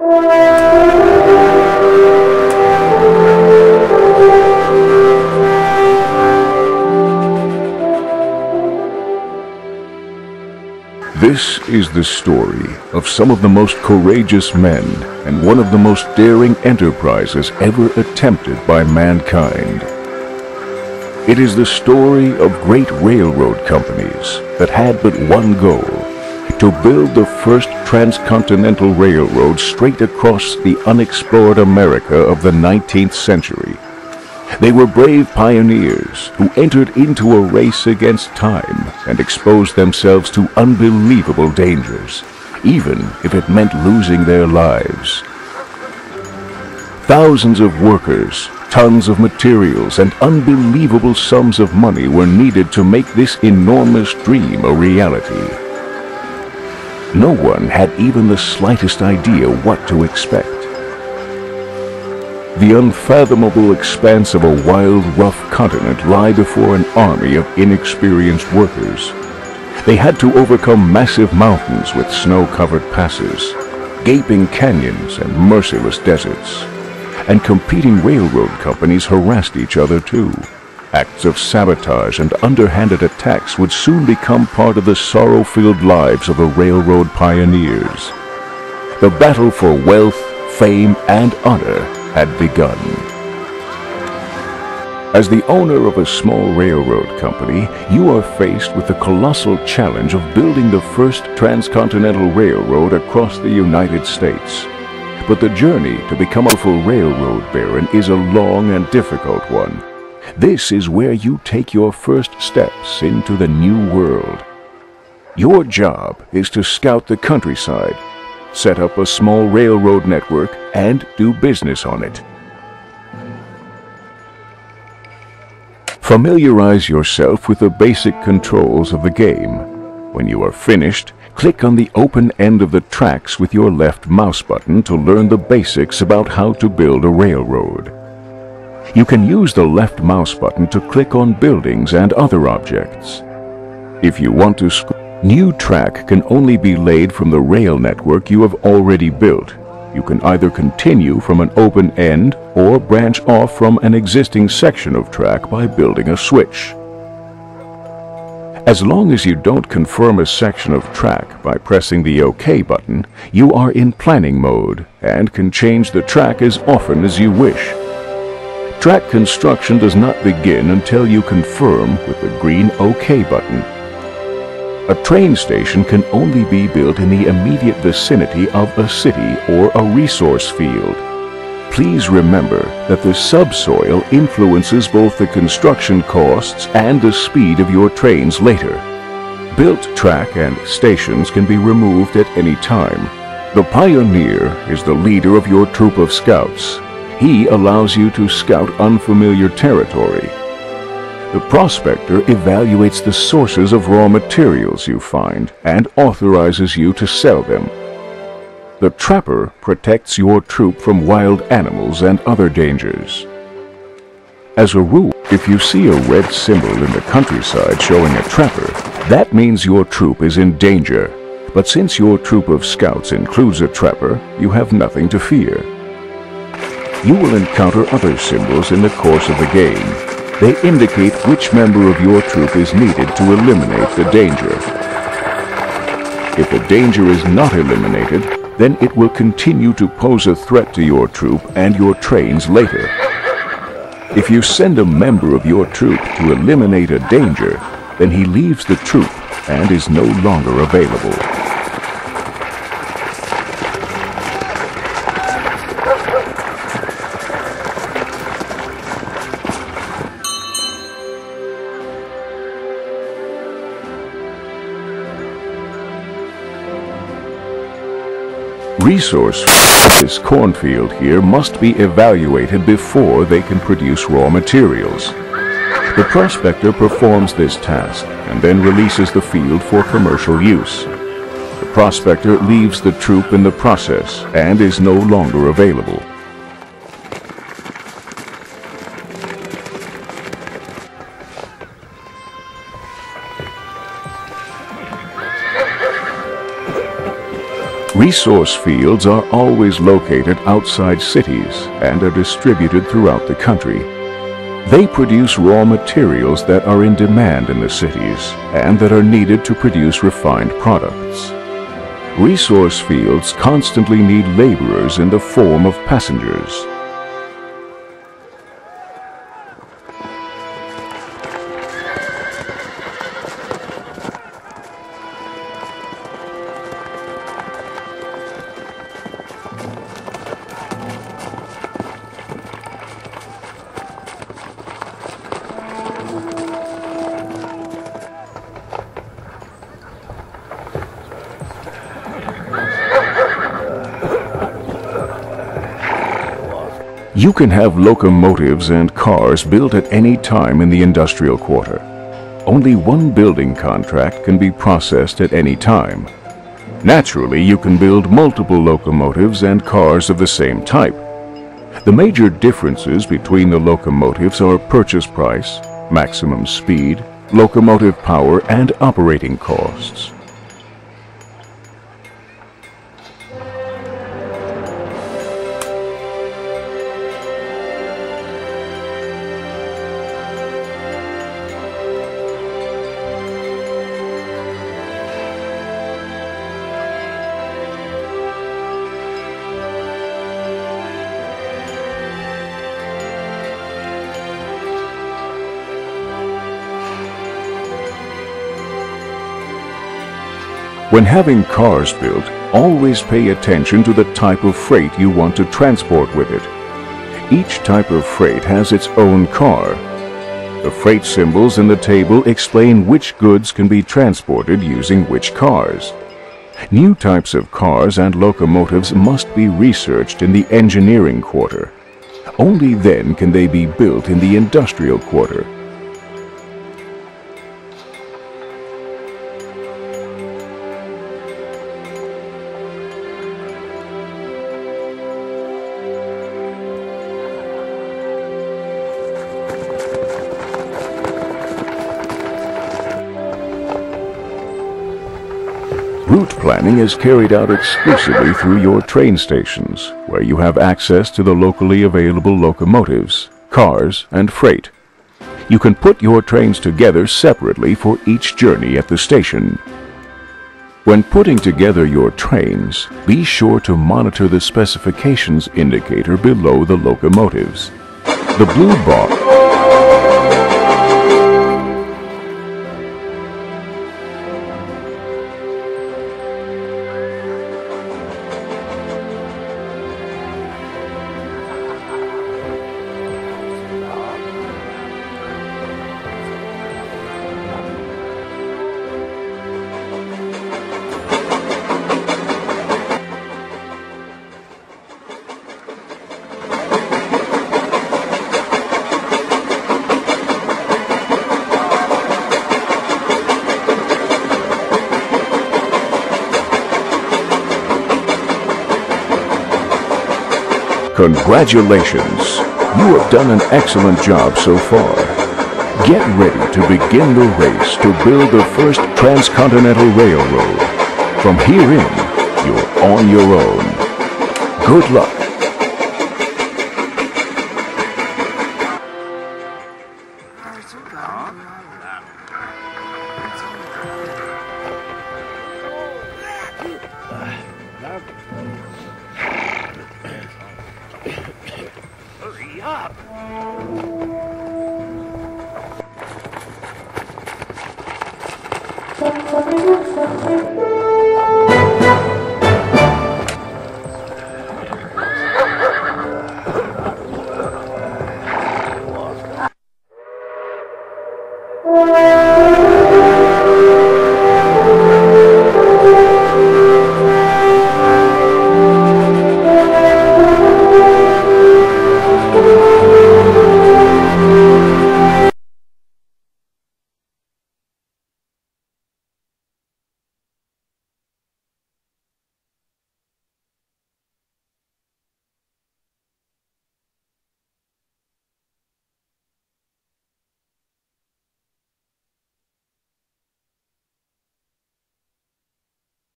This is the story of some of the most courageous men and one of the most daring enterprises ever attempted by mankind. It is the story of great railroad companies that had but one goal: to build the first transcontinental railroad straight across the unexplored America of the 19th century. They were brave pioneers who entered into a race against time and exposed themselves to unbelievable dangers, even if it meant losing their lives. Thousands of workers, tons of materials, and unbelievable sums of money were needed to make this enormous dream a reality. No one had even the slightest idea what to expect. The unfathomable expanse of a wild, rough continent lay before an army of inexperienced workers. They had to overcome massive mountains with snow-covered passes, gaping canyons, and merciless deserts. And competing railroad companies harassed each other too. Acts of sabotage and underhanded attacks would soon become part of the sorrow-filled lives of the railroad pioneers. The battle for wealth, fame, and honor had begun. As the owner of a small railroad company, you are faced with the colossal challenge of building the first transcontinental railroad across the United States. But the journey to become a full railroad baron is a long and difficult one. This is where you take your first steps into the new world. Your job is to scout the countryside, set up a small railroad network, and do business on it. Familiarize yourself with the basic controls of the game. When you are finished, click on the open end of the tracks with your left mouse button to learn the basics about how to build a railroad. You can use the left mouse button to click on buildings and other objects. If you want to new track can only be laid from the rail network you have already built. You can either continue from an open end or branch off from an existing section of track by building a switch. As long as you don't confirm a section of track by pressing the OK button, you are in planning mode and can change the track as often as you wish. Track construction does not begin until you confirm with the green OK button. A train station can only be built in the immediate vicinity of a city or a resource field. Please remember that the subsoil influences both the construction costs and the speed of your trains later. Built track and stations can be removed at any time. The pioneer is the leader of your troop of scouts. He allows you to scout unfamiliar territory. The prospector evaluates the sources of raw materials you find and authorizes you to sell them. The trapper protects your troop from wild animals and other dangers. As a rule, if you see a red symbol in the countryside showing a trapper, that means your troop is in danger. But since your troop of scouts includes a trapper, you have nothing to fear. You will encounter other symbols in the course of the game. They indicate which member of your troop is needed to eliminate the danger. If the danger is not eliminated, then it will continue to pose a threat to your troop and your trains later. If you send a member of your troop to eliminate a danger, then he leaves the troop and is no longer available. Resources of this cornfield here must be evaluated before they can produce raw materials. The prospector performs this task and then releases the field for commercial use. The prospector leaves the troop in the process and is no longer available. Resource fields are always located outside cities and are distributed throughout the country. They produce raw materials that are in demand in the cities and that are needed to produce refined products. Resource fields constantly need laborers in the form of passengers. You can have locomotives and cars built at any time in the industrial quarter. Only one building contract can be processed at any time. Naturally, you can build multiple locomotives and cars of the same type. The major differences between the locomotives are purchase price, maximum speed, locomotive power, and operating costs. When having cars built, always pay attention to the type of freight you want to transport with it. Each type of freight has its own car. The freight symbols in the table explain which goods can be transported using which cars. New types of cars and locomotives must be researched in the engineering quarter. Only then can they be built in the industrial quarter. Route planning is carried out exclusively through your train stations, where you have access to the locally available locomotives, cars, and freight. You can put your trains together separately for each journey at the station. When putting together your trains, be sure to monitor the specifications indicator below the locomotives. The blue box Congratulations! You have done an excellent job so far. Get ready to begin the race to build the first transcontinental railroad. From here in, you're on your own. Good luck! Hurry up!